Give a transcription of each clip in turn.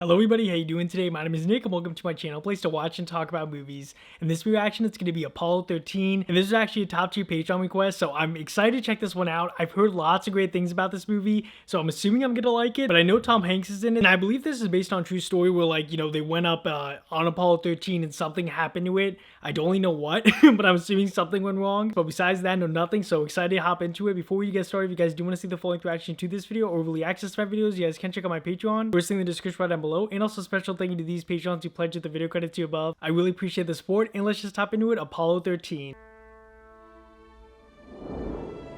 Hello everybody, how you doing today? My name is Nick and welcome to my channel, a place to watch and talk about movies. In this reaction, it's going to be Apollo 13, and this is actually a top tier Patreon request, so I'm excited to check this one out. I've heard lots of great things about this movie, so I'm assuming I'm going to like it, but I know Tom Hanks is in it, and I believe this is based on a true story where, like, you know, they went up on Apollo 13 and something happened to it. I don't really know what, but I'm assuming something went wrong, but besides that, no nothing, so excited to hop into it. Before we get started, if you guys do want to see the full length reaction to this video or early access to my videos, you guys can check out my Patreon, first link in the description right down below, and also special thank you to these Patreons who pledged the video credits to above. I really appreciate the support, and let's just hop into it. Apollo 13.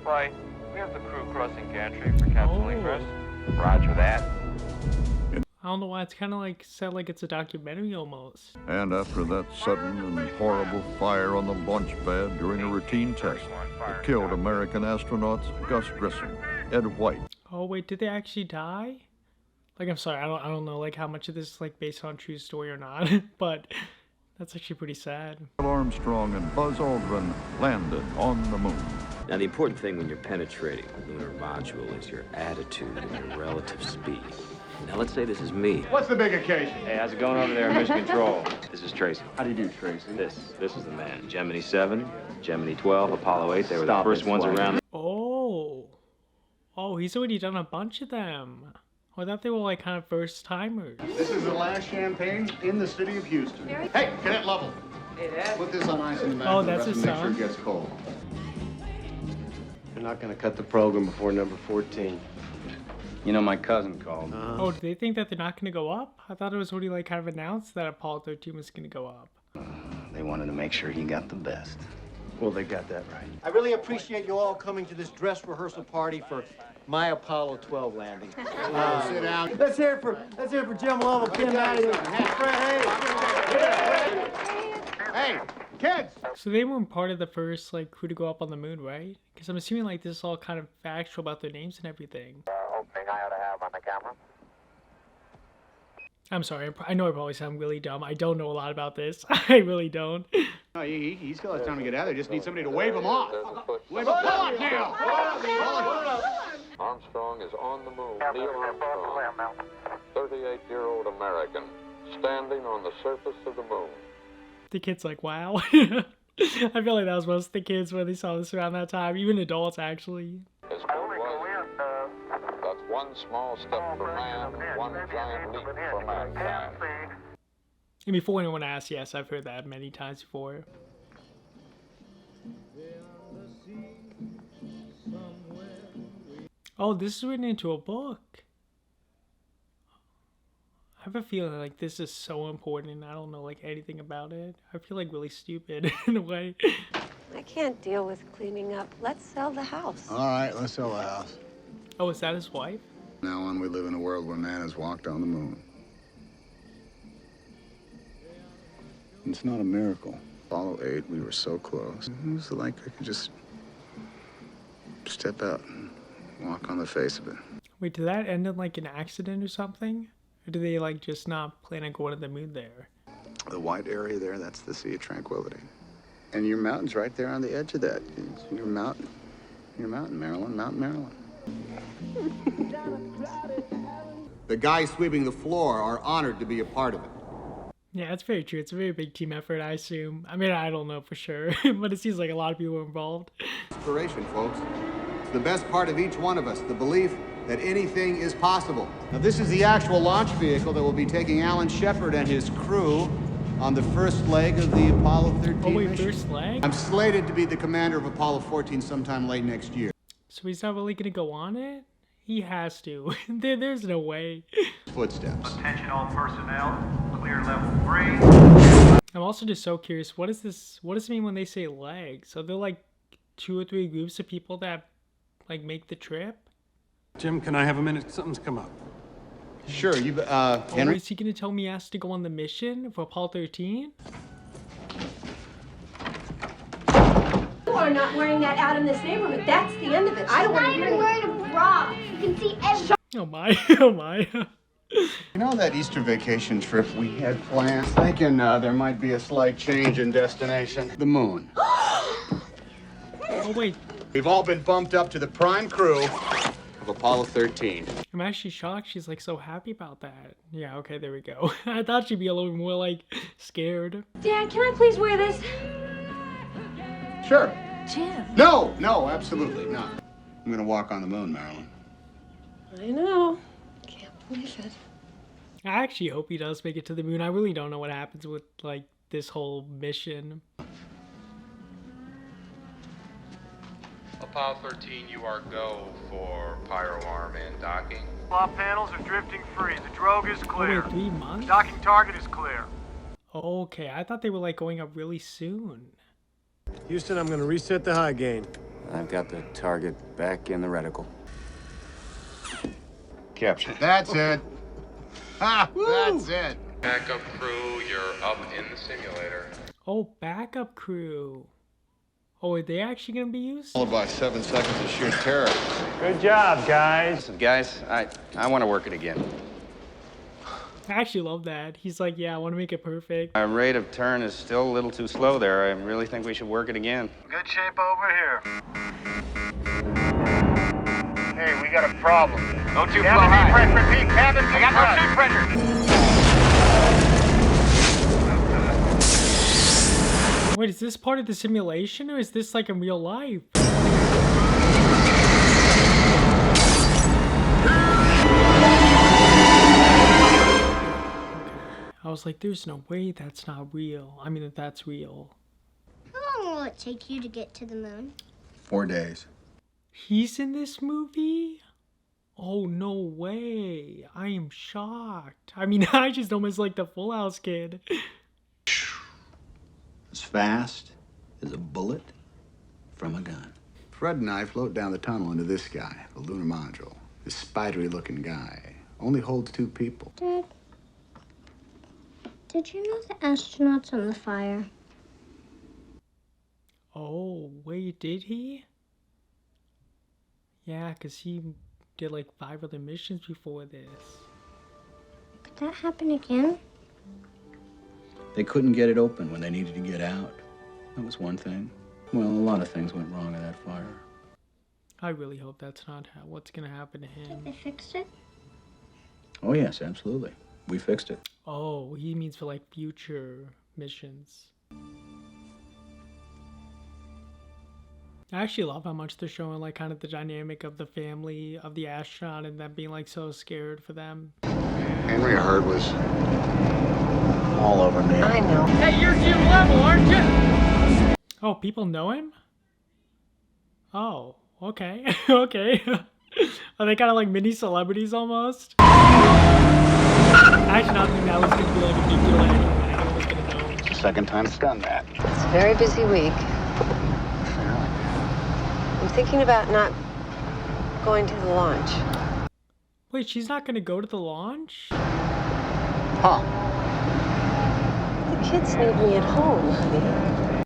Flight, we have the crew crossing gantry for capsule ingress. Roger that. I don't know why it's kind of like said like it's a documentary almost. And after that sudden and horrible fire on the launch pad during a routine test that killed American astronauts Gus Grissom, Ed White. Oh wait, did they actually die? Like, I'm sorry, I don't know like how much of this is like based on true story or not, but that's actually pretty sad. Armstrong and Buzz Aldrin landed on the moon. Now, the important thing when you're penetrating a lunar module is your attitude and your relative speed. Now, let's say this is me. What's the big occasion? Hey, how's it going over there in Mission Control? This is Tracy. How do you do, Tracy? This is the man. Gemini 7, Gemini 12, Apollo 8. They were the first ones around. Oh, he's already done a bunch of them. I thought they were like kind of first timers. This is the last champagne in the city of Houston. Hey, Cadet Lovell. Hey, Dad. Put this on ice in the back. Oh, of the that's vessel his and make son? sure it gets cold. They're not going to cut the program before number 14. You know, my cousin called. Oh, do they think that they're not going to go up? I thought it was already like kind of announced that Apollo 13 was going to go up. They wanted to make sure he got the best. Well, they got that right. I really appreciate you all coming to this dress rehearsal party for my Apollo 12 landing. Sit down. Let's hear it for Jim Lovell, Kim Matty, Fred Hayes. Hey, kids! So they weren't part of the first like crew to go up on the moon, right? Because I'm assuming like this is all kind of factual about their names and everything. Opening I ought to have on the camera. I'm sorry, I know I probably sound really dumb. I don't know a lot about this. I really don't. No, he's still has time to get out there. Just need somebody to wave him off. Wave him off now! Armstrong is on the moon. Neil Armstrong, 38-year-old American, standing on the surface of the moon. The kid's like, wow. I feel like that was most of the kids when they saw this around that time. Even adults, actually. His quote was, "That's one small step for man, one giant leap for mankind." And before anyone asks, yes, I've heard that many times before. Oh, this is written into a book. I have a feeling like this is so important and I don't know like anything about it. I feel like really stupid in a way. I can't deal with cleaning up. Let's sell the house. All right, let's sell the house. Oh, is that his wife? From now on, we live in a world where man has walked on the moon. It's not a miracle. Apollo 8, we were so close. It was like I could just step out and walk on the face of it. Wait, did that end in like an accident or something? Or do they like just not plan on going to the moon there? The white area there, that's the Sea of Tranquility. And your mountain's right there on the edge of that. Your mountain, Maryland, Mount Maryland. The guys sweeping the floor are honored to be a part of it. Yeah, that's very true. It's a very big team effort, I assume. I mean, I don't know for sure, but it seems like a lot of people were involved. Inspiration, folks. It's the best part of each one of us, the belief that anything is possible. Now, this is the actual launch vehicle that will be taking Alan Shepard and his crew on the first leg of the Apollo 13 Oh wait, mission. first leg? I'm slated to be the commander of Apollo 14 sometime late next year. So he's not really gonna go on it? He has to. There's no way. Footsteps. Attention all personnel, clear level 3. I'm also just so curious, what does it mean when they say leg? So they're like 2 or 3 groups of people that like make the trip? Jim, can I have a minute? Something's come up. Sure, you, Oh, Henry? is he gonna tell me he has to go on the mission for Apollo 13? You are not wearing that out in this neighborhood. That's the end of it. I don't want to hear wearing a bra. You can see every. Oh my, oh my. You know that Easter vacation trip we had planned? Thinking there might be a slight change in destination. The moon. Oh wait, We've all been bumped up to the prime crew of Apollo 13. I'm actually shocked she's like so happy about that. Yeah, okay, there we go. I thought she'd be a little more like scared. Dad, can I please wear this? Sure. Jim. No, absolutely not. I'm gonna walk on the moon, Marilyn. I know. Can't believe it. I actually hope he does make it to the moon. I really don't know what happens with like this whole mission. Apollo 13, you are go for pyro arm and docking. Flop panels are drifting free. The drogue is clear. Oh, wait, 3 months? Docking target is clear. Okay, I thought they were like going up really soon. Houston, I'm gonna reset the high gain. I've got the target back in the reticle. Capture. That's it. Ha! That's it. Backup crew, you're up in the simulator. Oh, backup crew. Oh, are they actually gonna be used? Followed by 7 seconds of sheer terror. Good job, guys. Listen, guys, I want to work it again. I actually love that. He's like, yeah, I want to make it perfect. Our rate of turn is still a little too slow there. I really think we should work it again. Good shape over here. Hey, we got a problem. Go too far high. Repeat, cabin I got no suit pressure. Wait, is this part of the simulation or is this like in real life? I was like, there's no way that's not real. I mean, that's real. How long will it take you to get to the moon? 4 days. He's in this movie? Oh, no way. I am shocked. I mean, I just know him as like the Full House kid. As fast as a bullet from a gun. Fred and I float down the tunnel into this guy, the lunar module. This spidery-looking guy. Only holds 2 people. Dad, did you know the astronauts on the fire? Oh, wait, did he? Yeah, because he did like 5 other missions before this. Could that happen again? They couldn't get it open when they needed to get out. That was one thing. Well, a lot of things went wrong in that fire. I really hope that's not what's going to happen to him. They fixed it? Oh, yes, absolutely. We fixed it. Oh, he means for like future missions. I actually love how much they're showing like kind of the dynamic of the family of the astronaut and them being like so scared for them. Henry Hurd was all over me. I know. Hey, you're Jim Level, aren't you? Oh, people know him? Oh, okay. Okay. Are they kind of like mini celebrities almost? I actually not think that was going to be like a big deal anyway. Anyone was going to know. It's the second time it's done that. It's a very busy week. I'm thinking about not going to the launch. Wait, she's not going to go to the launch? Huh. The kids need me at home, honey.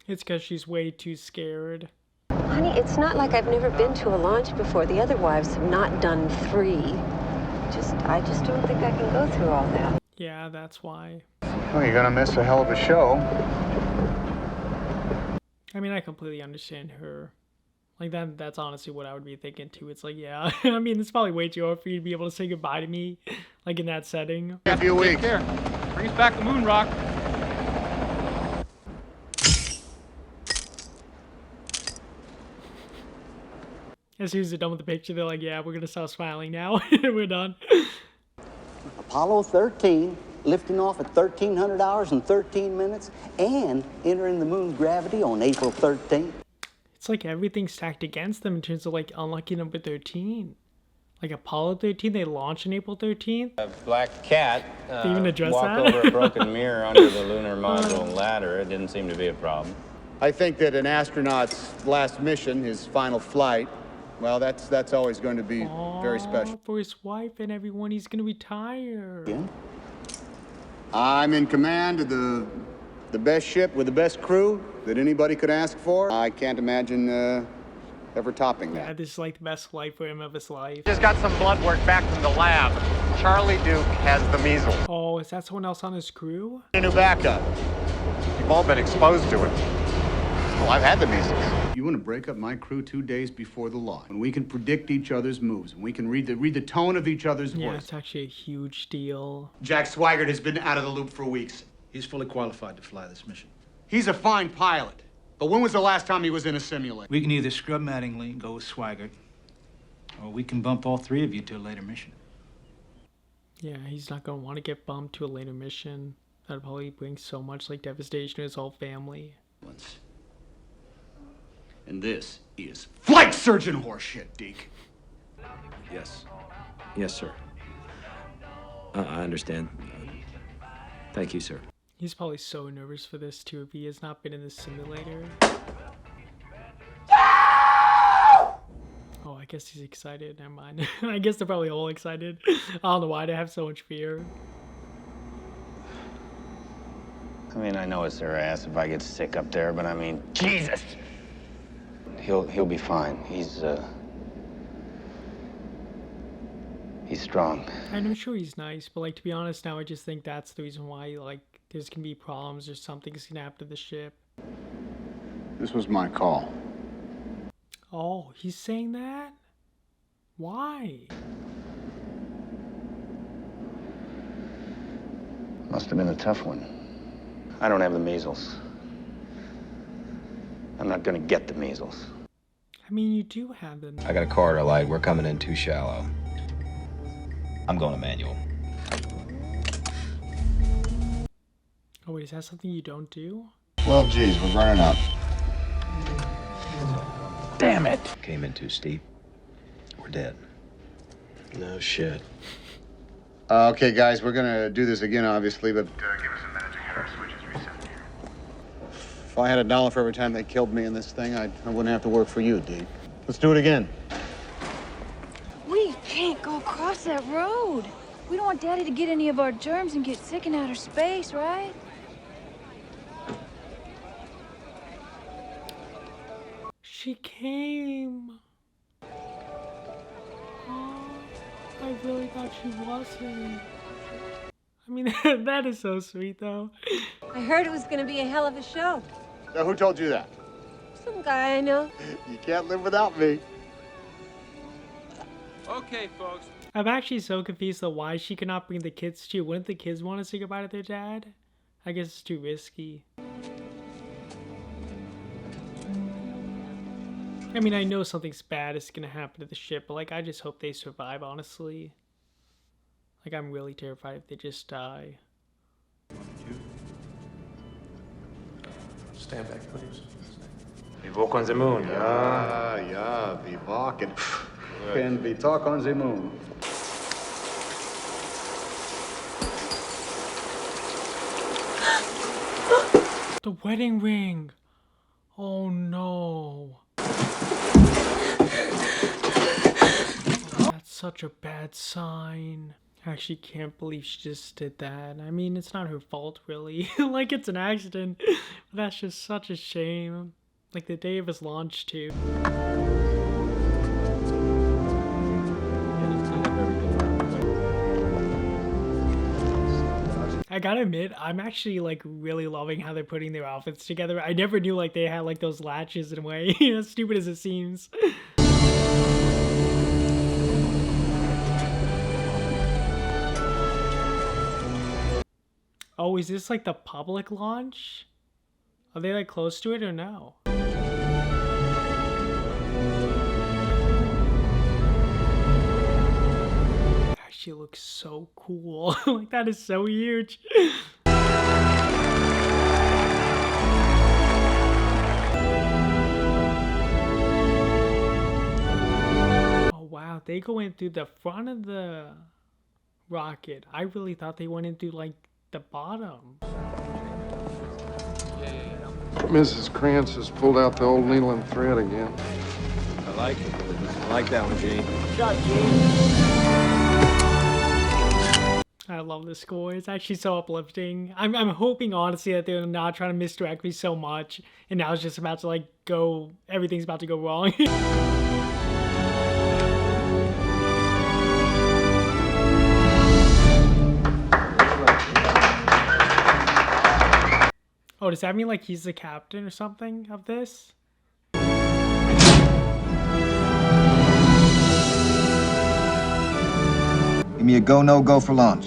It's because she's way too scared. Honey, it's not like I've never been to a launch before. The other wives have not done 3. I just don't think I can go through all that. Yeah, that's why. Well, you're gonna miss a hell of a show. I mean, I completely understand her. Like, that's honestly what I would be thinking, too. It's like, yeah, I mean, it's probably way too hard for you to be able to say goodbye to me, like, in that setting. Happy a week. Here, bring us back the moon rock. As soon as they're done with the picture, they're like, yeah, we're going to stop smiling now. We're done. Apollo 13 lifting off at 1,300 hours and 13 minutes and entering the moon's gravity on April 13th. It's like everything stacked against them in terms of, like, unlucky number 13. Like, Apollo 13, they launched on April 13th. A black cat They even address walk that? over a broken mirror under the lunar module ladder. It didn't seem to be a problem. I think that an astronaut's last mission, his final flight, well, that's always going to be very special. For his wife and everyone, he's going to retire. Yeah. I'm in command of the best ship with the best crew that anybody could ask for. I can't imagine ever topping that. Yeah, this is like the best life for him of his life. Just got some blood work back from the lab. Charlie Duke has the measles. Oh, is that someone else on his crew? A new backup. You've all been exposed to it. Oh, I've had the measles. You want to break up my crew 2 days before the law, when we can predict each other's moves, and we can read the tone of each other's Yeah, voice. it's actually a huge deal. Jack Swigert has been out of the loop for weeks. He's fully qualified to fly this mission. He's a fine pilot, but when was the last time he was in a simulator? We can either scrub Mattingly and go with Swigert, or we can bump all three of you to a later mission. Yeah, he's not gonna want to get bumped to a later mission. That'd probably bring so much like devastation to his whole family. And this is flight surgeon horseshit, Deke. Yes. Yes, sir. I understand. Thank you, sir. He's probably so nervous for this too if he has not been in the simulator. Oh, I guess he's excited. Never mind. I guess they're probably all excited. I don't know why they have so much fear. I mean, I know it's their ass if I get sick up there, but I mean, Jesus! He'll be fine. He's strong. And I'm sure he's nice, but like to be honest now I just think that's the reason why like there's gonna be problems or something's gonna happen to the ship. This was my call. Oh, he's saying that? Why? Must have been a tough one. I don't have the measles. I'm not gonna get the measles. I mean, you do have them. I got a corridor light. We're coming in too shallow. I'm going to manual. Oh wait, is that something you don't do? Well, geez, we're running up. Damn it! Came in too steep. We're dead. No shit. Okay, guys, we're gonna do this again, obviously, but Give us a minute to get our switches reset here. if I had $1 for every time they killed me in this thing, I wouldn't have to work for you, Deke. Let's do it again. We can't go across that road. We don't want Daddy to get any of our germs and get sick in outer space, right? She came. Oh, I really thought she wasn't. I mean, that is so sweet though. I heard it was gonna be a hell of a show. Now, who told you that? Some guy I know. You can't live without me. Okay, folks. I'm actually so confused though why she cannot bring the kids too. Wouldn't the kids want to say goodbye to their dad? I guess it's too risky. I mean, I know something's bad is gonna happen to the ship, but like I just hope they survive, honestly. Like I'm really terrified if they just die. Stand back, please. We walk on the moon. Yeah, we walk and we talk on the moon. The wedding ring! Oh no. That's such a bad sign. I actually can't believe she just did that. I mean, it's not her fault, really. Like, it's an accident. But that's just such a shame. Like, the day of his launch, too. I gotta admit, I'm actually, like, really loving how they're putting their outfits together. I never knew, like, they had, like, those latches in a way. As stupid as it seems. Oh, is this like the public launch? Are they like close to it or no? Actually looks so cool. Like that is so huge. Oh wow, they go in through the front of the rocket. I really thought they went in through like the bottom. Mrs. Krantz has pulled out the old needle and thread again. I like it. I like that one, Gene. Shot, Gene. I love the score. It's actually so uplifting. I'm hoping honestly that they're not trying to misdirect me so much, and now it's just about to like go. Everything's about to go wrong. Oh, Oh, does that mean like he's the captain or something of this? Give me a go, no go for launch.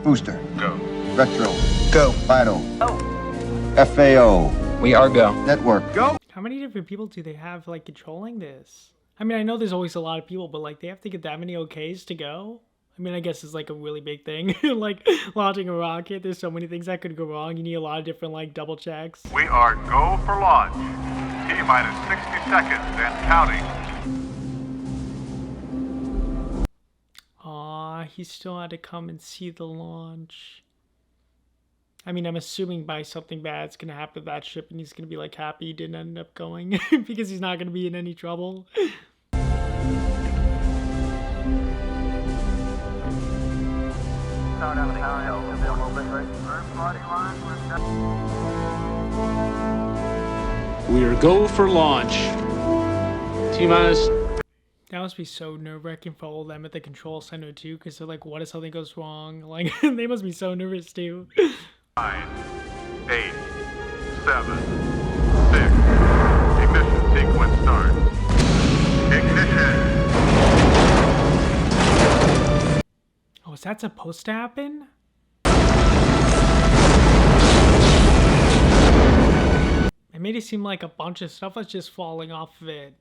Booster. Go. Retro. Go. Vital. FAO. We are go. Network. Go. How many different people do they have like controlling this? I mean, I know there's always a lot of people, but like they have to get that many okays to go? I mean, I guess it's like a really big thing. Like launching a rocket, there's so many things that could go wrong. You need a lot of different like double checks. We are go for launch. T-minus 60 seconds and counting. Aw, he still had to come and see the launch. I mean, I'm assuming by something bad's gonna happen to that ship and he's gonna be like happy he didn't end up going because he's not gonna be in any trouble. We are go for launch. T-minus. That must be so nerve-wracking for all of them at the control center too, because they're like, what if something goes wrong? Like, they must be so nervous too. 9, 8, 7, 6. Ignition sequence start. Ignition. Oh, is that supposed to happen? It made it seem like a bunch of stuff was just falling off of it.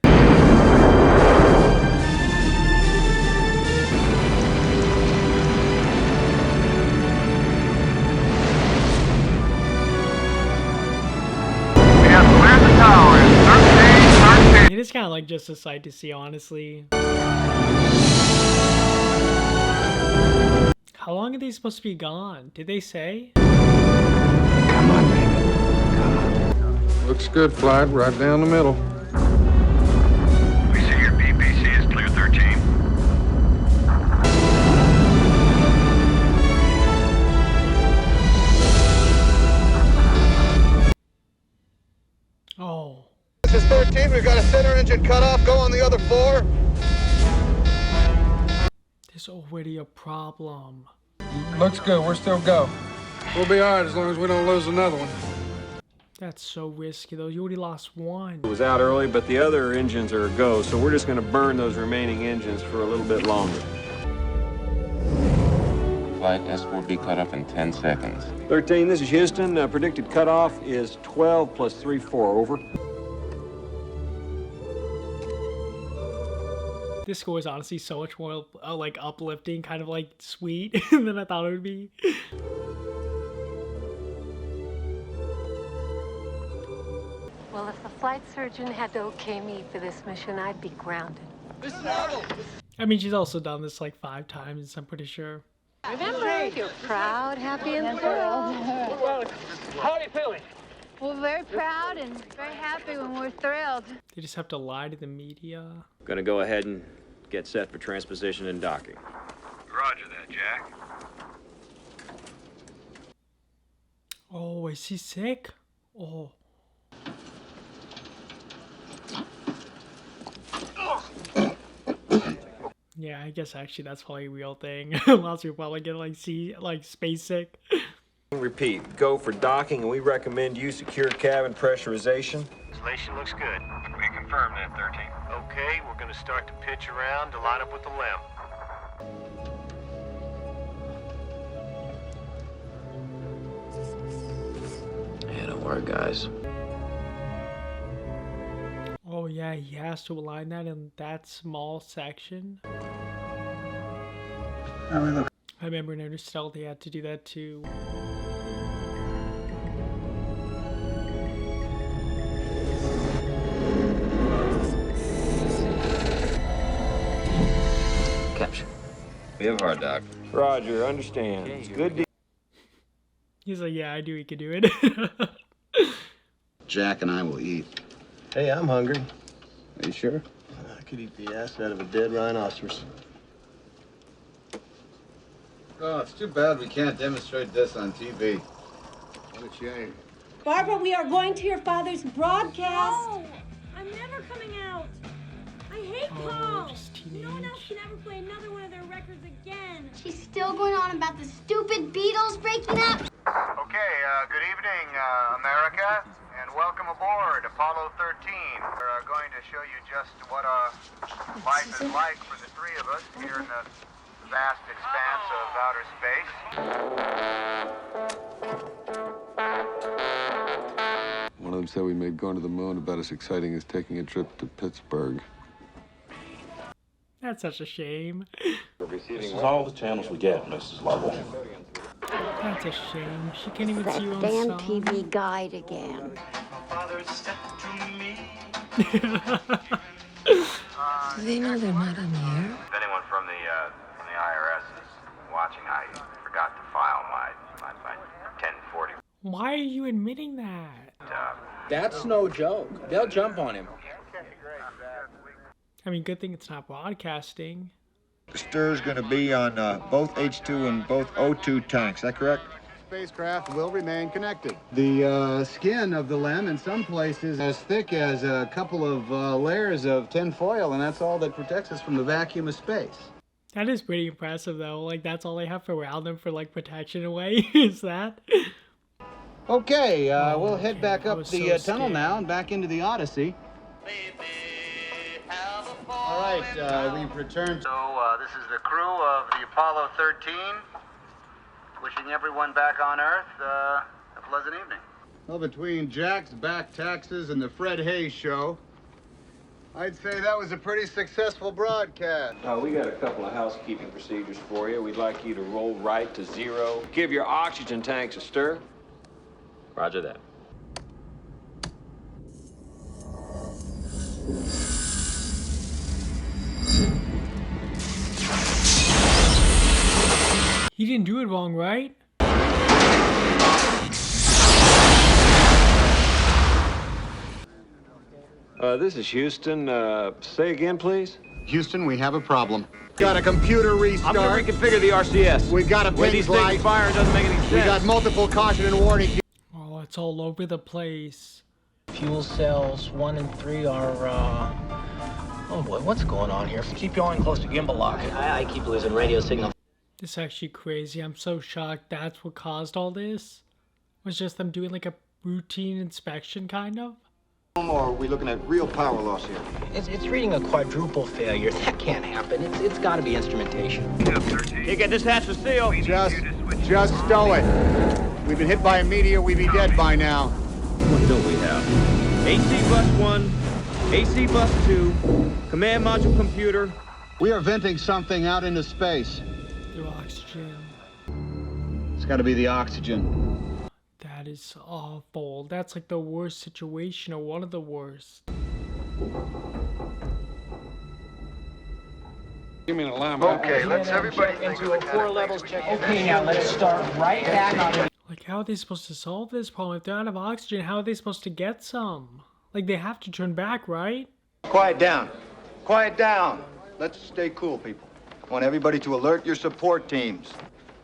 It is kind of like just a sight to see, honestly. How long are they supposed to be gone? Did they say? Come on, baby. Looks good, flight, right down the middle. We see your PPC is clear 13. Oh. This is 13. We've got a center engine cut off. Go on the other 4. There's already a problem. Looks good. We're still go. We'll be all right as long as we don't lose another one. That's so risky though. You already lost one. It was out early, but the other engines are a go, so we're just going to burn those remaining engines for a little bit longer. Flight S4 be cut up in 10 seconds. 13, this is Houston. Predicted cutoff is 12 plus 3-4, over. This score is honestly so much more like uplifting, kind of like sweet than I thought it would be. Well, if the flight surgeon had to okay me for this mission, I'd be grounded. I mean, she's also done this like 5 times, I'm pretty sure. Remember, you're proud, happy, and thrilled. How are you feeling? We're very proud and very happy when we're thrilled. They just have to lie to the media. Gonna go ahead and get set for transposition and docking. Roger that, Jack. Oh, is he sick? Oh. Yeah, I guess actually that's probably a real thing. Lots of people probably get like space sick. Repeat, go for docking, and we recommend you secure cabin pressurization. Installation looks good. We confirm that, 13. Okay, we're going to start to pitch around to line up with the limb. Yeah, don't worry, guys. Oh yeah, he has to align that in that small section. I remember in Interstellar they had to do that too. Capture. We have hard dock. Roger, understand. It's good. He's like, yeah, I knew he could do it. Jack and I will eat. Hey, I'm hungry. Are you sure? I could eat the ass out of a dead rhinoceros. Oh, it's too bad we can't demonstrate this on TV. What a shame. Barbara, we are going to your father's broadcast. No, I'm never coming out. I hate Paul. No one else can ever play another one of their records again. She's still going on about the stupid Beatles breaking up. Okay, good evening, Welcome aboard Apollo 13. We're going to show you just what life is like for the three of us here in the vast expanse of outer space. One of them said we made going to the moon about as exciting as taking a trip to Pittsburgh. That's such a shame. This is all the channels we get, Mrs. Lovell. That's a shame. She can't even see her own Damn song. TV guide again. Do they know they're not on the air? If anyone from the IRS is watching, I forgot to file my 1040. Why are you admitting that? That's no joke. They'll jump on him. I mean, good thing it's not broadcasting. The stir's going to be on both H2 and both O2 tanks. Is that correct? Spacecraft will remain connected. The skin of the LEM in some places as thick as a couple of layers of tin foil, and that's all that protects us from the vacuum of space. That is pretty impressive, though. Like, that's all they have around them for, like, protection away. Is that? Okay, we'll head back up the so tunnel scared. now and back into the Odyssey. All right, we've returned. So this is the crew of the Apollo 13. Wishing everyone back on Earth a pleasant evening. Well, between Jack's back taxes and the Fred Hayes show, I'd say that was a pretty successful broadcast. We got a couple of housekeeping procedures for you. We'd like you to roll right to 0. Give your oxygen tanks a stir. Roger that. He didn't do it wrong, right? This is Houston. Say again, please. Houston, we have a problem. Got a computer restart. I'm gonna reconfigure the RCS. We've got a When these pings light. things fire, it doesn't make any sense. We got multiple caution and warning. Oh, it's all over the place. Fuel cells 1 and 3 are, oh boy, what's going on here? Keep going close to gimbal lock. I keep losing radio signal. This is actually crazy. I'm so shocked that's what caused all this. Was just them doing like a routine inspection, kind of? Or are we looking at real power loss here? It's reading a quadruple failure. That can't happen. It's got to be instrumentation. You get this hatch to seal. Just stow it. We've been hit by a meteor. We'd be dead by now. What don't we have? AC bus 1, AC bus 2, command module computer. We are venting something out into space. Through oxygen. It's got to be the oxygen. That is awful. That's like the worst situation, or one of the worst. Give me an alarm. Okay, let's everybody think of the 4 levels check. Okay, now let's start right back on. Like, how are they supposed to solve this problem? If they're out of oxygen, how are they supposed to get some? Like, they have to turn back, right? Quiet down. Quiet down. Let's stay cool, people. I want everybody to alert your support teams.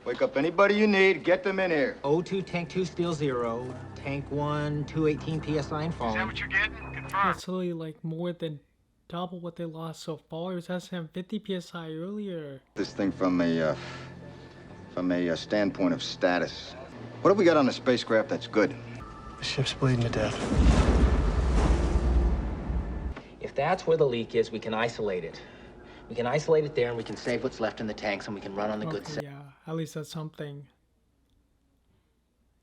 Wake up anybody you need, get them in here. O2, tank 2, steel 0. Tank 1, 218 PSI and falling. what you're getting? That's literally like more than double what they lost so far. It was at 50 PSI earlier. This thing from a standpoint of status. What have we got on the spacecraft that's good? The ship's bleeding to death. If that's where the leak is, we can isolate it. We can isolate it there, and we can save what's left in the tanks, and we can run on the good side. Yeah, at least that's something.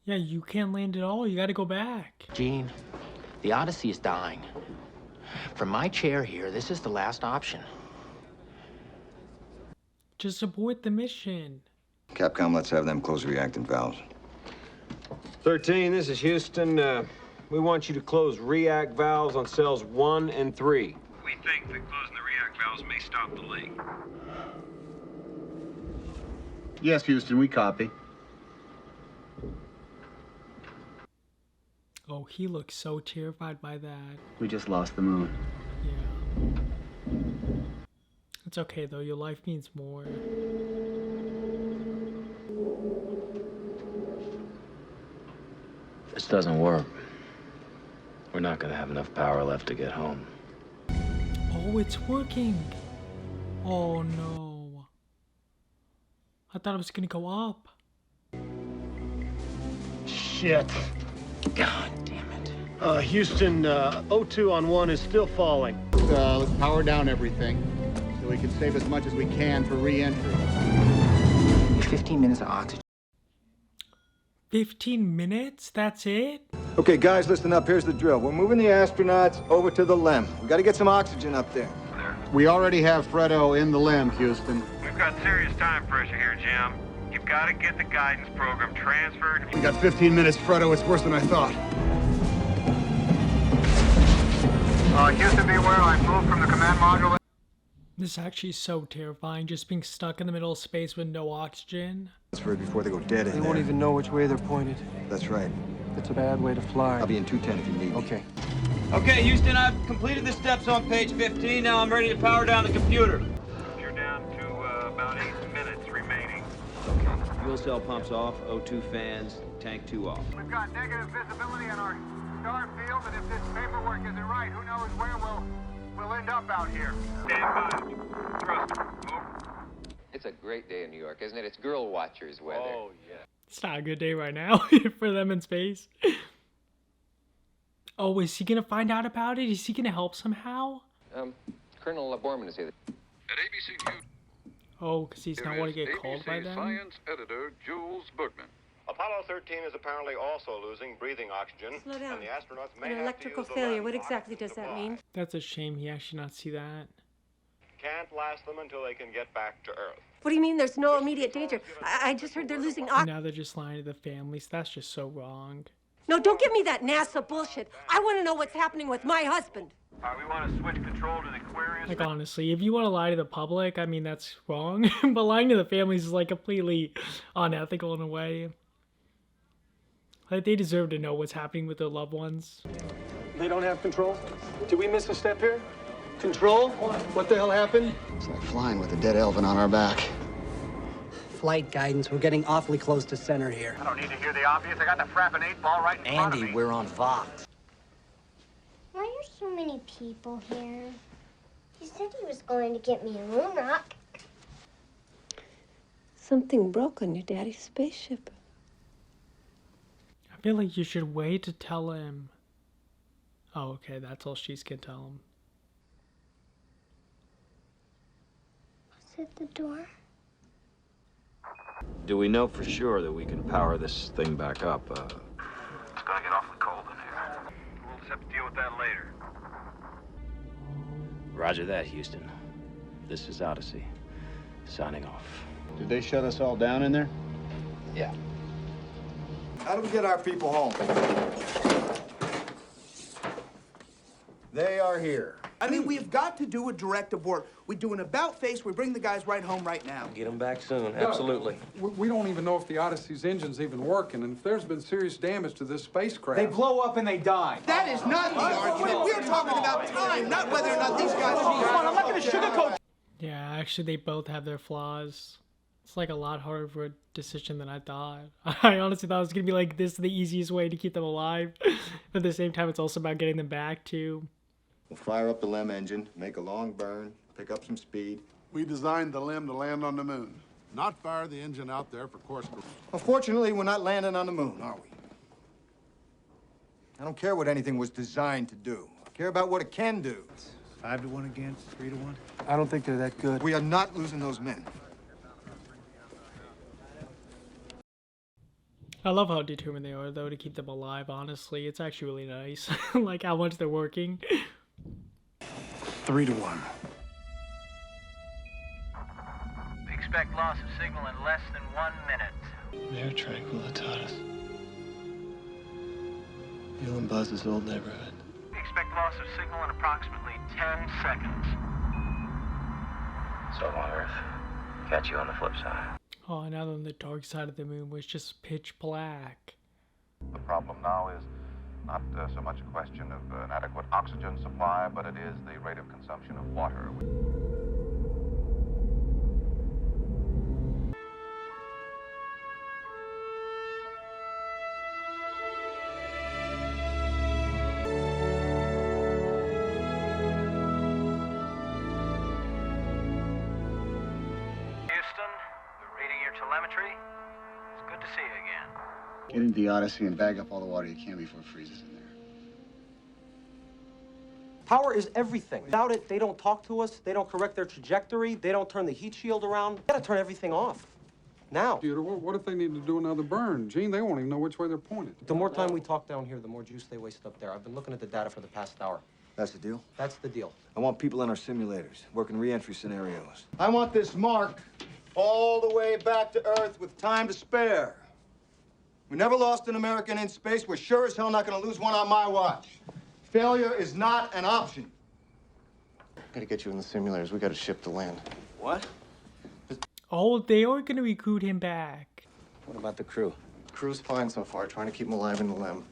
Yeah, you can't land at all. You gotta go back. Gene, the Odyssey is dying. From my chair here, this is the last option. Just abort the mission. Capcom, let's have them close the reactant valves. 13, this is Houston. We want you to close react valves on cells 1 and 3. We think that closing the react valves may stop the leak. Yes, Houston, we copy. Oh, he looks so terrified by that. We just lost the moon. Yeah. It's okay, though. Your life means more. This doesn't work. We're not gonna have enough power left to get home. Oh, it's working. Oh, no. I thought it was gonna go up. Shit. God damn it. Houston, O2 on 1 is still falling. Let's power down everything so we can save as much as we can for re-entry. 15 minutes of oxygen. 15 minutes? That's it? Okay, guys, listen up. Here's the drill. We're moving the astronauts over to the LEM. We got to get some oxygen up there. We already have Fredo in the LEM, Houston. We've got serious time pressure here, Jim. You've got to get the guidance program transferred. We got 15 minutes, Fredo. It's worse than I thought. Houston, be aware. I've moved from the command module. This is actually so terrifying, just being stuck in the middle of space with no oxygen. Transfer before they go dead in They there. won't even know which way they're pointed. That's right. It's a bad way to fly. I'll be in 210 if you need me. Okay. Okay, Houston, I've completed the steps on page 15. Now I'm ready to power down the computer. You're down to about 8 minutes remaining. Fuel cell pumps off, O2 fans, tank 2 off. We've got negative visibility in our star field, and if this paperwork isn't right, who knows where we'll end up out here. Stand by. Trust me. Over. It's a great day in New York, isn't it? It's girl watchers weather. Oh, yeah. It's not a good day right now for them in space. Oh, is he gonna find out about it? Is he gonna help somehow? Colonel Borman is here. At ABC News, Oh, because he's not want to get called by ABC them? Science editor Jules Bookman. Apollo 13 is apparently also losing breathing oxygen. Slow down. And the astronauts may An have electrical to use the failure. lens What to exactly does oxygen that supply. mean? That's a shame he actually not see that. Can't last them until they can get back to Earth. What do you mean there's no immediate danger? I just heard they're losing oxygen. Now they're just lying to the families. That's just so wrong. No, don't give me that NASA bullshit. I want to know what's happening with my husband. We want to switch control to the Aquarius. Like, honestly, if you want to lie to the public, I mean, that's wrong. But lying to the families is, like, completely unethical in a way. Like, they deserve to know what's happening with their loved ones. They don't have control? Did we miss a step here? Control? What the hell happened? It's like flying with a dead elephant on our back. Flight guidance. We're getting awfully close to center here. I don't need to hear the obvious. I got the frapping 8-ball right in front of me. Andy, we're on Vox. Why are so many people here? He said he was going to get me a moon rock. Something broke on your daddy's spaceship. I feel like you should wait to tell him. Oh, okay, that's all she's gonna tell him. Is it the door? Do we know for sure that we can power this thing back up? It's gonna get awfully cold in here. We'll just have to deal with that later. Roger that, Houston. This is Odyssey. Signing off. Did they shut us all down in there? Yeah. How do we get our people home? They are here. I mean, we've got to do a direct abort. We do an about face, we bring the guys right home right now. Get them back soon, absolutely. We don't even know if the Odyssey's engine's even working, and if there's been serious damage to this spacecraft. They blow up and they die. That is not the argument. We're talking about time, not whether or not these guys are... Come on, I'm not gonna sugarcoat. Yeah, actually, they both have their flaws. It's like a lot harder of a decision than I thought. I honestly thought it was gonna be like this is the easiest way to keep them alive. But at the same time, it's also about getting them back too. We'll fire up the LEM engine, make a long burn, pick up some speed. We designed the LEM to land on the moon, not fire the engine out there for course correction. Well, fortunately, we're not landing on the moon, are we? I don't care what anything was designed to do. I care about what it can do. 5 to 1 against 3 to 1. I don't think they're that good. We are not losing those men. I love how determined they are, though, to keep them alive, honestly. It's actually really nice. Like, how much they're working. 3 to 1. We expect loss of signal in less than 1 minute. Mare Tranquillitatis. You and Buzz's old neighborhood. We expect loss of signal in approximately 10 seconds. So long, Earth. Catch you on the flip side. Oh, now then the dark side of the moon was just pitch black. The problem now is not so much a question of an adequate oxygen supply, but it is the rate of consumption of water. Houston, reading your telemetry. It's good to see you again. Get into the Odyssey and bag up all the water you can before it freezes in there. Power is everything. Without it, they don't talk to us, they don't correct their trajectory, they don't turn the heat shield around. We gotta turn everything off. Now. Computer, what if they need to do another burn? Gene, they won't even know which way they're pointed. The more time we talk down here, the more juice they waste up there. I've been looking at the data for the past hour. That's the deal? That's the deal. I want people in our simulators, working re-entry scenarios. I want this mark all the way back to Earth with time to spare. We never lost an American in space. We're sure as hell not gonna lose one on my watch. Failure is not an option. Gotta get you in the simulators. We gotta ship to land. What? Oh, they are gonna recruit him back. What about the crew? Crew's fine so far, trying to keep him alive in the limb.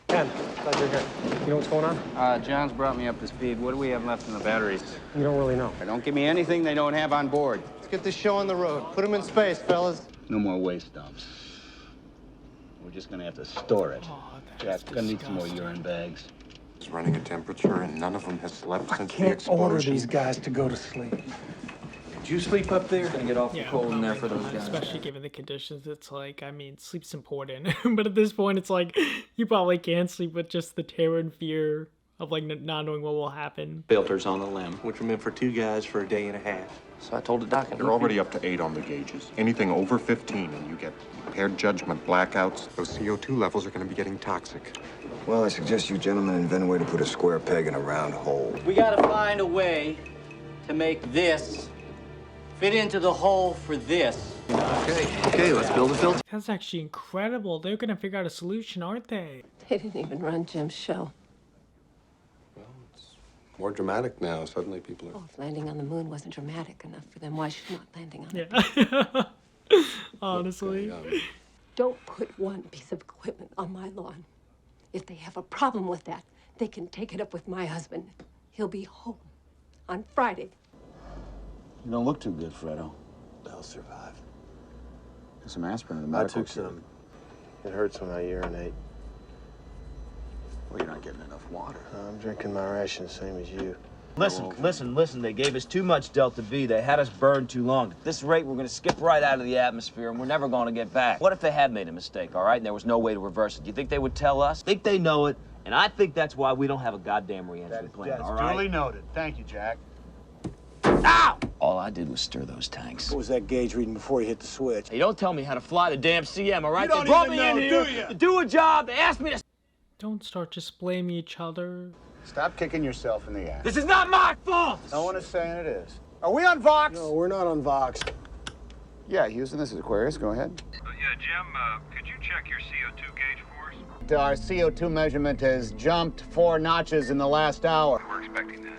Ken, glad you're here. You know what's going on? John's brought me up to speed. What do we have left in the batteries? You don't really know. Don't give me anything they don't have on board. Let's get this show on the road. Put him in space, fellas. No more waste dumps. We're just gonna have to store it. Jack's gonna need some more urine bags. It's running a temperature, and none of them has slept since the Can't explosion. order these guys to go to sleep. Did you sleep up there? Gonna get awful cold in there for those guys. Especially given the conditions, it's like, I mean, sleep's important. But at this point, it's like, you probably can't sleep with just the terror and fear of, like, not knowing what will happen. Filters on the limb. Which are meant for 2 guys for a day and a half. So I told the doc. You're already up to 8 on the gauges. Anything over 15 and you get impaired judgment, blackouts, those CO2 levels are going to be getting toxic. Well, I suggest you gentlemen invent a way to put a square peg in a round hole. We gotta find a way to make this fit into the hole for this. Okay, let's build a filter. That's actually incredible. They're gonna figure out a solution, aren't they? They didn't even run Jim's show. More dramatic now. Suddenly people are... Oh, if landing on the moon wasn't dramatic enough for them, why should not landing on Yeah. Honestly. Don't put one piece of equipment on my lawn. If they have a problem with that, they can take it up with my husband. He'll be home on Friday. You don't look too good, Fredo. They'll survive. Get some aspirin in the I medical took some. It hurts when I urinate. Well, you're not getting enough water. I'm drinking my ration, same as you. Listen. They gave us too much Delta V. They had us burned too long. At this rate, we're going to skip right out of the atmosphere, and we're never going to get back. What if they had made a mistake, all right, and there was no way to reverse it? Do you think they would tell us? I think they know it, and I think that's why we don't have a goddamn re-entry plan, all right? Duly noted. Thank you, Jack. Ow! All I did was stir those tanks. What was that gauge reading before you hit the switch? Hey, don't tell me how to fly the damn CM, all right? You don't They brought even me in know, here do ya? to do a job. They asked me to... Don't start just blaming each other. Stop kicking yourself in the ass. This is not my fault! No one is saying it is. Are we on Vox? No, we're not on Vox. Yeah, Houston, this is Aquarius. Go ahead. Yeah, Jim, could you check your CO2 gauge for us? Our CO2 measurement has jumped 4 notches in the last hour. We're expecting that.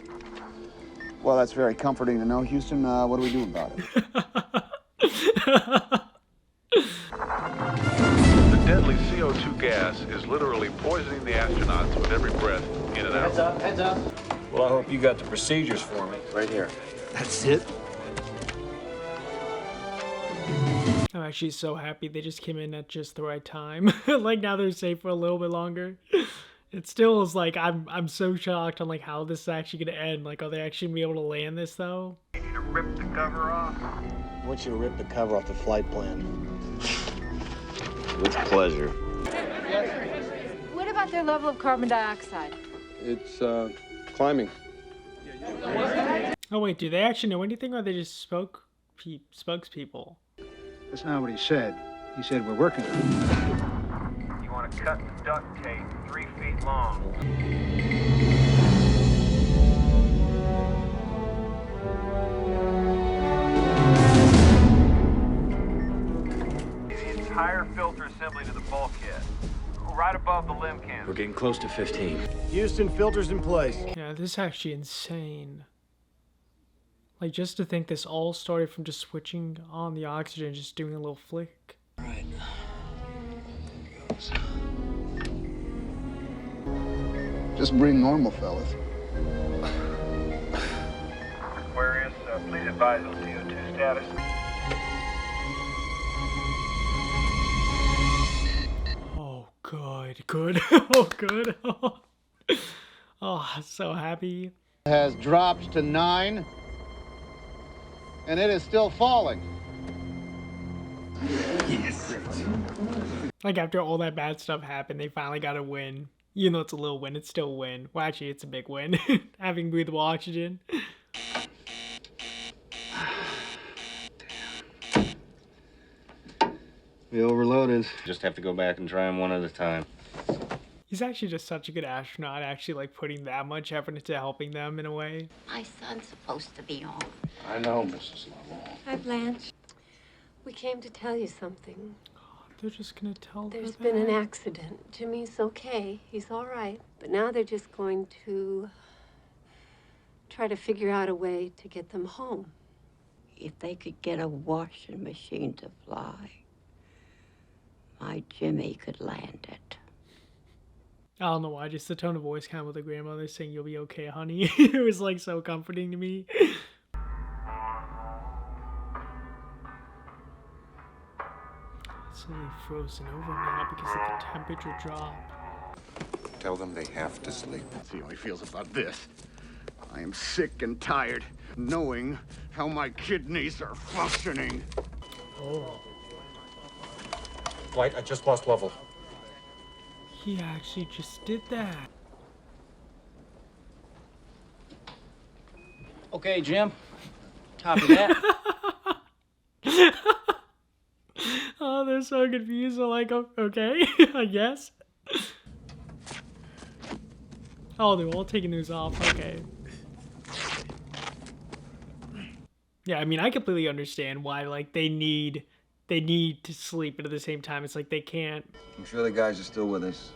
Well, that's very comforting to know. Houston, what do we do about it? The deadly CO2 gas is literally poisoning the astronauts with every breath in and out. Heads up. Well, I hope you got the procedures for me. Right here. That's it? I'm actually so happy they just came in at just the right time. Like, now they're safe for a little bit longer. It still is like, I'm so shocked on like how this is actually gonna end. Like, are they actually gonna be able to land this though? You need to rip the cover off. I want you to rip the cover off the flight plan. With pleasure. What about their level of carbon dioxide? It's, climbing. Oh wait, do they actually know anything, or are they just spokespeople? That's not what he said. He said we're working on it. You want to cut the duct tape 3 feet long. The entire filter assembly to the bulkhead. Right above the limb cannon. We're getting close to 15. Houston, filters in place. Yeah, this is actually insane. Like, just to think this all started from just switching on the oxygen, just doing a little flick. Right. Just breathe normal, fellas. Aquarius, please advise on CO2 status. Oh, good. Oh, good. Oh, I'm so happy. Has dropped to 9, and it is still falling. Yes. Like, after all that bad stuff happened, they finally got a win. Even though it's a little win, it's still a win. Well, actually, it's a big win. Having breathable oxygen. We overloaded. Just have to go back and try them one at a time. He's actually just such a good astronaut, actually, like, putting that much effort into helping them in a way. My son's supposed to be home. I know, Mrs. Lovell. Hi, Blanche. We came to tell you something. They're just gonna tell her There's that. been an accident. Jimmy's okay. He's all right. But now they're just going to try to figure out a way to get them home. If they could get a washing machine to fly, my Jimmy could land it. I don't know why, just the tone of voice kind of with the grandmother saying, "You'll be okay, honey." It was like so comforting to me. It's slowly frozen over now because of the temperature drop. Tell them they have to sleep. See how he feels about this. I am sick and tired knowing how my kidneys are functioning. Oh. Dwight, I just lost Lovell. He actually just did that. Okay, Jim. Copy that. Oh, they're so confused. They're like, okay, I guess. Oh, they're all taking these off. Okay. Yeah, I mean, I completely understand why, like, they need to sleep, but at the same time, it's like they can't. I'm sure the guys are still with us.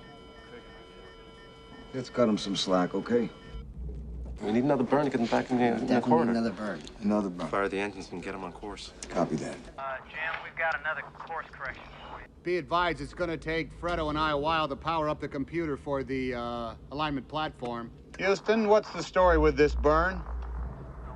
Let's cut them some slack, okay? We need another burn to get them back in the corridor. Another burn. Another burn. Fire the engines and get them on course. Copy that. Jim, we've got another course correction for you. Be advised, it's going to take Fredo and I a while to power up the computer for the alignment platform. Houston, what's the story with this burn?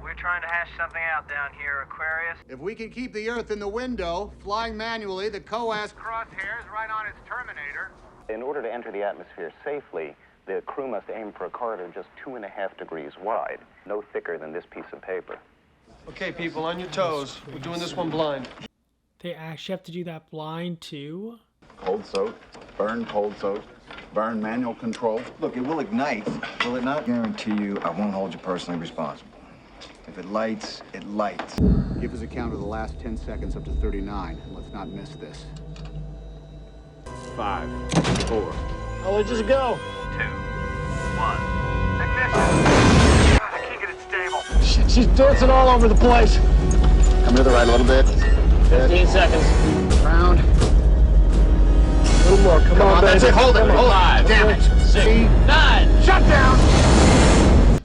We're trying to hash something out down here, Aquarius. If we can keep the Earth in the window, flying manually, the COAS... Crosshairs right on its terminator. In order to enter the atmosphere safely, the crew must aim for a corridor just 2.5 degrees wide, no thicker than this piece of paper. Okay, people, on your toes. We're doing this one blind. They actually have to do that blind too? Cold soak, burn cold soak, burn manual control. Look, it will ignite, will it not? I guarantee you, I won't hold you personally responsible. If it lights, it lights. Give us a count of the last 10 seconds up to 39, and let's not miss this. 5, 4. I'll let you go. 2, 1. Ignition! I can't get it stable. Shit, she's dancing all over the place. Come to the right a little bit. 15 seconds. Round. A little more. Come on, That's baby. it. Hold it. Come on. Hold it. Damn it. 6, 9. Shut down.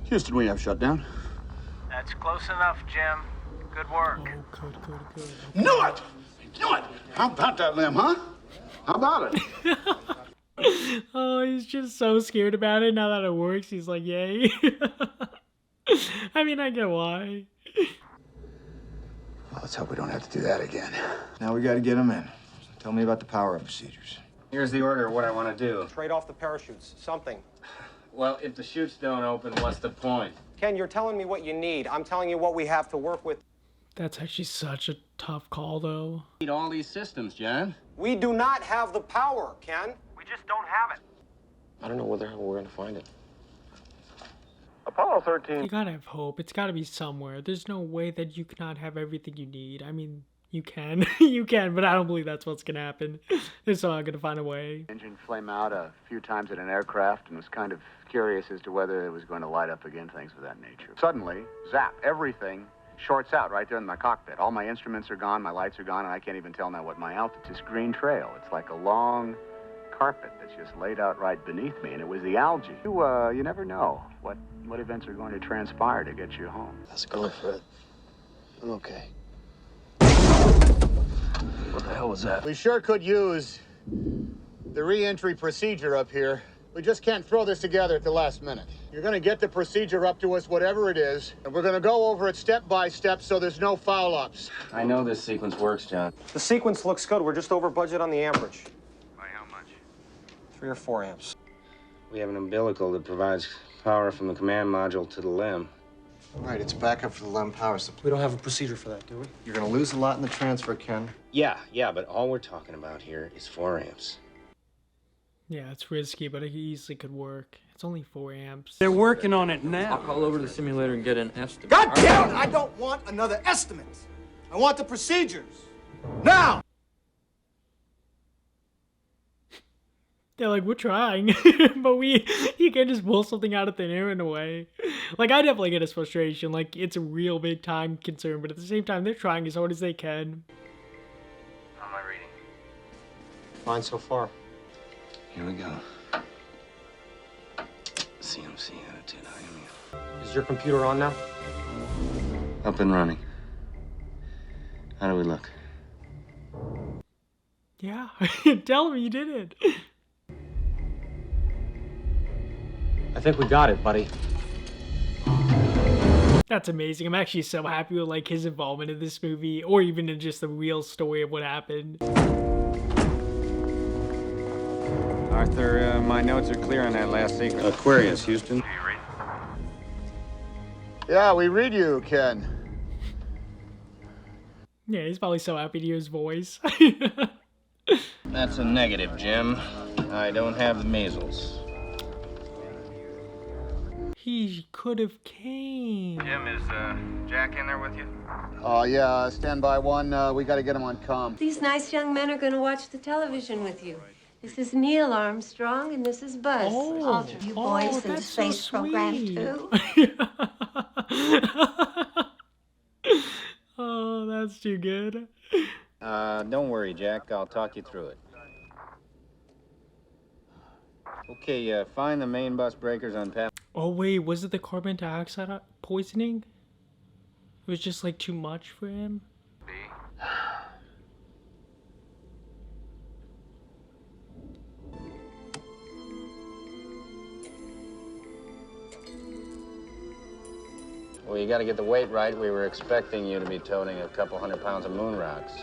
Houston, we have shutdown. That's close enough, Jim. Good work. Oh, good. Knew it. Knew it. How about that, Lim, huh? How about it? Oh, he's just so scared about it. Now that it works, he's like, yay. I mean, I get why. Well, let's hope we don't have to do that again. Now we gotta get them in. So tell me about the power-up procedures. Here's the order of what I want to do. Trade off the parachutes. Something. Well, if the chutes don't open, what's the point? Ken, you're telling me what you need. I'm telling you what we have to work with. That's actually such a tough call, though. Need all these systems, John. We do not have the power, Ken. We just don't have it. I don't know where the hell we're going to find it. Apollo 13. You gotta have hope. It's gotta be somewhere. There's no way that you cannot have everything you need. I mean, you can. You can, but I don't believe that's what's gonna happen. They're somehow gonna find a way. Engine flame out a few times at an aircraft and was kind of curious as to whether it was going to light up again, things of that nature. Suddenly, zap, everything shorts out right there in my cockpit. All my instruments are gone, my lights are gone, and I can't even tell now what my altitude is. This green trail. It's like a long carpet that's just laid out right beneath me, and it was the algae. You never know what events are going to transpire to get you home. How's it going, Fred? I'm okay. What the hell was that? We sure could use the re-entry procedure up here. We just can't throw this together at the last minute. You're gonna get the procedure up to us, whatever it is, and we're gonna go over it step by step so there's no foul-ups. I know this sequence works, John. The sequence looks good. We're just over budget on the amperage. By how much? 3 or 4 amps. We have an umbilical that provides power from the command module to the limb. Right, it's backup for the LEM power supply. We don't have a procedure for that, do we? You're gonna lose a lot in the transfer, Ken. Yeah, but all we're talking about here is 4 amps. Yeah, it's risky, but it easily could work. It's only 4 amps. They're working on it now. I'll call over to the simulator and get an estimate. God damn it! I don't want another estimate. I want the procedures. Now! They're like, we're trying, but you can't just pull something out of thin air in a way. Like, I definitely get his frustration. Like, it's a real big time concern, but at the same time, they're trying as hard as they can. How am I reading? Fine so far. Here we go. CMC attitude, IMU. Is your computer on now? Up and running. How do we look? Yeah, tell me you did it. I think we got it, buddy. That's amazing. I'm actually so happy with like his involvement in this movie, or even in just the real story of what happened. Arthur, my notes are clear on that last sequence. Aquarius, Houston. Yeah, we read you, Ken. Yeah, he's probably so happy to hear his voice. That's a negative, Jim. I don't have the measles. He could have came. Jim, is Jack in there with you? Yeah, stand by one. We got to get him on comm. These nice young men are going to watch the television with you. This is Neil Armstrong, and this is Buzz. Oh, You boys in the that's space so program, sweet. too? Oh, that's too good. Don't worry, Jack. I'll talk you through it. Okay, find the main bus breakers on Pat. Oh wait, was it the carbon dioxide poisoning? It was just like too much for him. Well, you gotta get the weight right. We were expecting you to be toting a couple 100 pounds of moon rocks.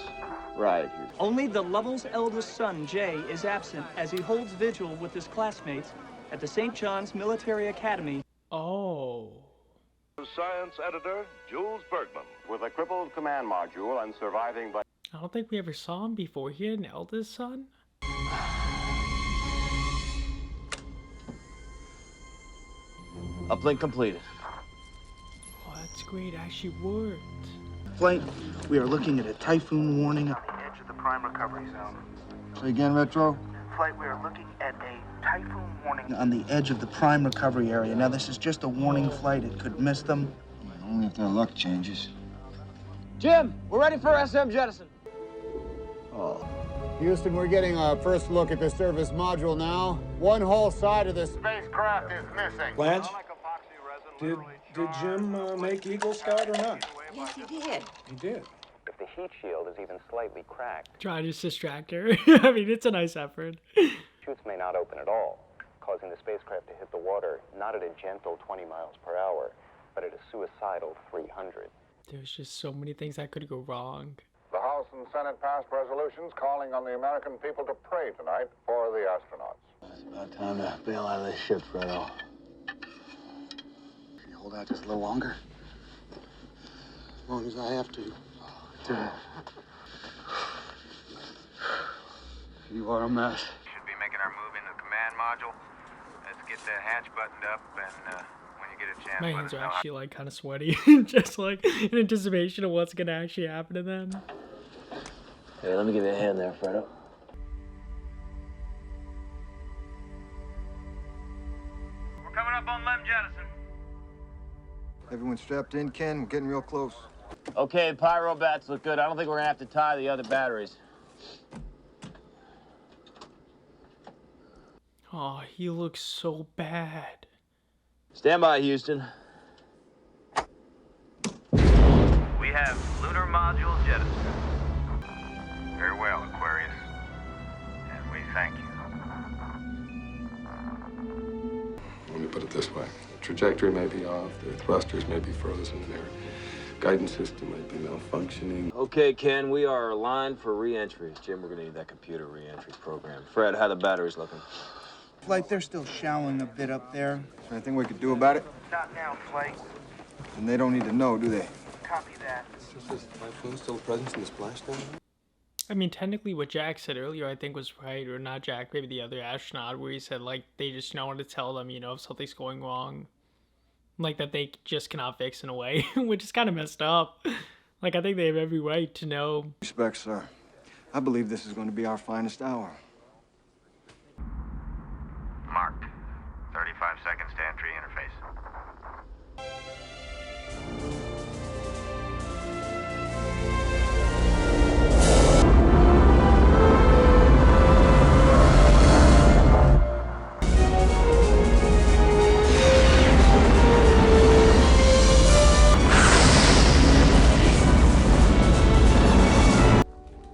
Right. Only the Lovell's eldest son, Jay, is absent as he holds vigil with his classmates at the St. John's Military Academy. Oh. Science editor, Jules Bergman. With a crippled command module and surviving by... I don't think we ever saw him before. He had an eldest son? Uplink completed. Oh, that's great. It actually worked. Flight, we are looking at a typhoon warning. On the edge of the prime recovery zone. Say again, Retro? Flight, we are looking at a typhoon warning. On the edge of the prime recovery area. Now, this is just a warning flight. It could miss them. Only if their luck changes. Jim, we're ready for SM jettison. Oh. Houston, we're getting a first look at the service module now. One whole side of the spacecraft is missing. Blanche, did Jim make Eagle Scout or not? Yes, he did. He did. If the heat shield is even slightly cracked, Try to just distract her. I mean, it's a nice effort. chutes may not open at all, causing the spacecraft to hit the water not at a gentle 20 miles per hour, but at a suicidal 300. There's just so many things that could go wrong. The House and Senate passed resolutions calling on the American people to pray tonight for the astronauts. It's about time to bail out of this ship, Fredo. Can you hold out just a little longer? As long as I have to. You are a mess. Should be making our move in the command module. Let's get that hatch buttoned up, and when you get a chance, My let hands us are know. actually like kind of sweaty, just like in anticipation of what's gonna actually happen to them. Hey, let me give you a hand there, Fredo. We're coming up on Lem Jettison. Everyone strapped in, Ken? We're getting real close. Okay, pyro bats look good. I don't think we're gonna have to tie the other batteries. Oh, he looks so bad. Stand by, Houston. We have lunar module jettison. Very well, Aquarius. And we thank you. Let me put it this way. The trajectory may be off, the thrusters may be frozen, their guidance system might be malfunctioning. Okay, Ken, we are aligned for re-entry. Jim, we're gonna need that computer re-entry program. Fred, how the batteries looking? Flight, they're still showering a bit up there. Is there anything we could do about it? Not now, Flight. And they don't need to know, do they? Copy that. Is this typhoon still a presence in the splashdown? I mean, technically what Jack said earlier, I think was right, or not Jack, maybe the other astronaut, where he said, like, they just don't want to tell them, if something's going wrong. Like, that they just cannot fix in a way, which is kind of messed up. Like, I think they have every right to know. Respect, sir. I believe this is going to be our finest hour. Marked. 35 seconds to entry interface.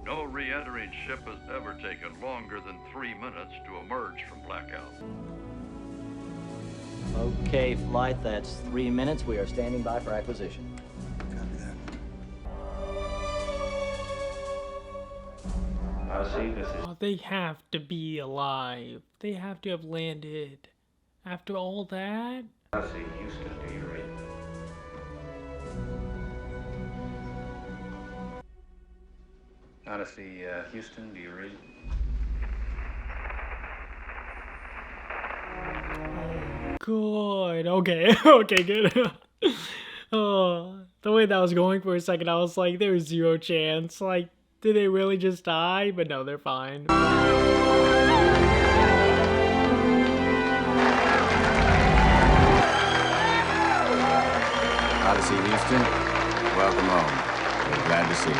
No re-entering ship has ever taken longer than 3 minutes to emerge from blackout. Okay, flight, that's 3 minutes. We are standing by for acquisition. Oh, they have to be alive. They have to have landed. After all that? Odyssey, Houston, do you read? Odyssey, Houston, do you read? Good. Okay. Okay, good. Oh, the way that was going for a second, I was like, there's zero chance. Like, did they really just die? But no, they're fine. Odyssey, Houston. Welcome home. We're glad to see you.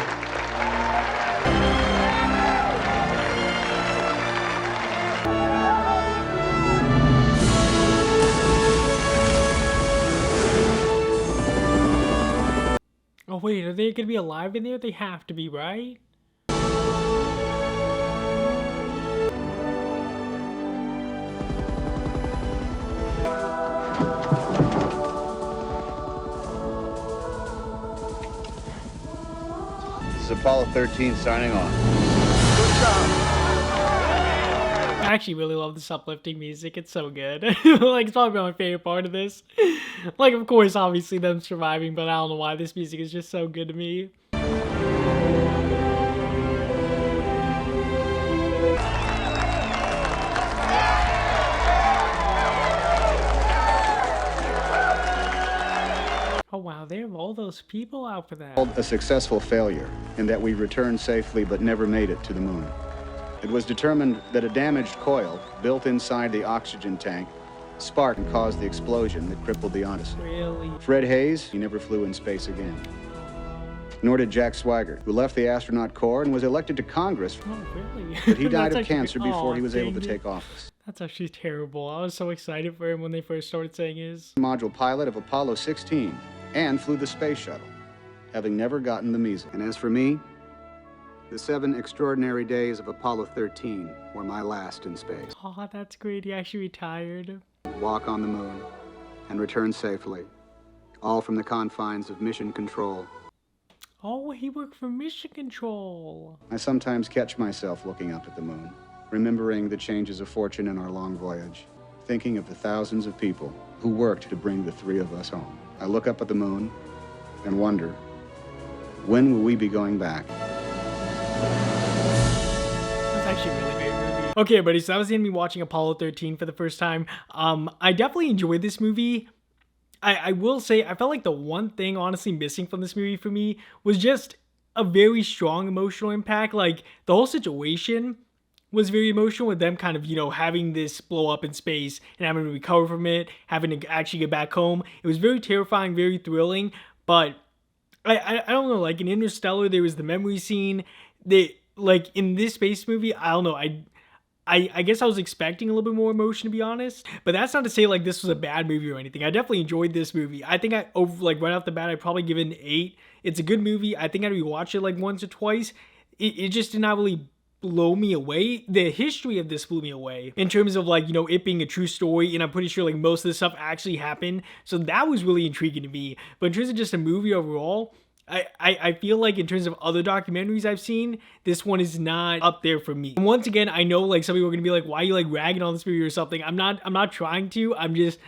Oh wait, are they gonna be alive in there? They have to be, right? This is Apollo 13 signing on. I actually really love this uplifting music. It's so good. Like, it's probably my favorite part of this. Like, of course, obviously them surviving, but I don't know why this music is just so good to me. Oh wow, they have all those people out for that. A successful failure in that we returned safely but never made it to the moon. It was determined that a damaged coil built inside the oxygen tank sparked and caused the explosion that crippled the Odyssey. Really? Fred Hayes, he never flew in space again. Nor did Jack Swigert, who left the astronaut corps and was elected to Congress. Oh, really? But he died That's of actually- cancer before he was able to dang it. take office. That's actually terrible. I was so excited for him when they first started saying his. Module pilot of Apollo 16 and flew the space shuttle, having never gotten the measles. And as for me, the 7 extraordinary days of Apollo 13 were my last in space. Oh, that's great. He actually retired. Walk on the moon and return safely, all from the confines of Mission Control. Oh, he worked for Mission Control. I sometimes catch myself looking up at the moon, remembering the changes of fortune in our long voyage, thinking of the thousands of people who worked to bring the 3 of us home. I look up at the moon and wonder, when will we be going back? That's actually a really great movie. Okay, buddy, so that was the end of me watching Apollo 13 for the first time. I definitely enjoyed this movie. I will say, I felt like the one thing honestly missing from this movie for me was just a very strong emotional impact. Like, the whole situation was very emotional with them kind of, having this blow up in space and having to recover from it, having to actually get back home. It was very terrifying, very thrilling, but I don't know, like in Interstellar, there was the memory scene. Like in this space movie, I don't know, I guess I was expecting a little bit more emotion, to be honest. But that's not to say like this was a bad movie or anything. I definitely enjoyed this movie. I think right off the bat, I'd probably give it an 8. It's a good movie. I think I'd rewatch it like once or twice. It just did not really blow me away. The history of this blew me away in terms of like, it being a true story, and I'm pretty sure like most of this stuff actually happened. So that was really intriguing to me. But in terms of just a movie overall, I feel like in terms of other documentaries I've seen, this one is not up there for me. And once again, I know like some people are gonna be like, why are you like ragging on this movie or something? I'm not trying to. I'm just,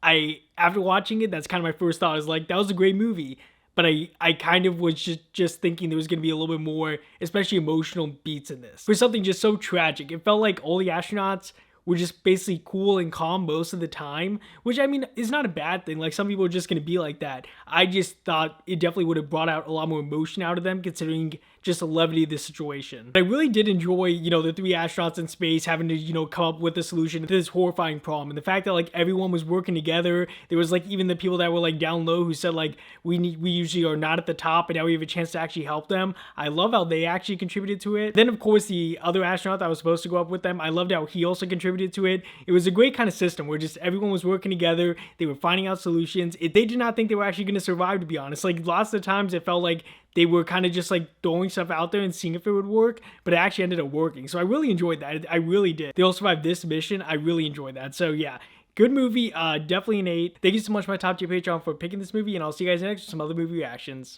after watching it, that's kind of my first thought, is like, that was a great movie. but I kind of was just thinking there was going to be a little bit more, especially emotional beats in this. For something just so tragic, it felt like all the astronauts were just basically cool and calm most of the time, which I mean is not a bad thing. Like some people are just going to be like that. I just thought it definitely would have brought out a lot more emotion out of them considering just the levity of this situation. But I really did enjoy, you know, the 3 astronauts in space having to, you know, come up with a solution to this horrifying problem. And the fact that like everyone was working together, there was like even the people that were like down low who said like, we usually are not at the top and now we have a chance to actually help them. I love how they actually contributed to it. Then of course the other astronaut that was supposed to go up with them, I loved how he also contributed to it. It was a great kind of system where just everyone was working together. They were finding out solutions. They did not think they were actually going to survive, to be honest. Like lots of the times it felt like they were kind of just like throwing stuff out there and seeing if it would work, but it actually ended up working. So I really enjoyed that. I really did. They all survived this mission. I really enjoyed that. So yeah, good movie. Definitely an 8. Thank you so much, my top tier Patreon, for picking this movie, and I'll see you guys next with some other movie reactions.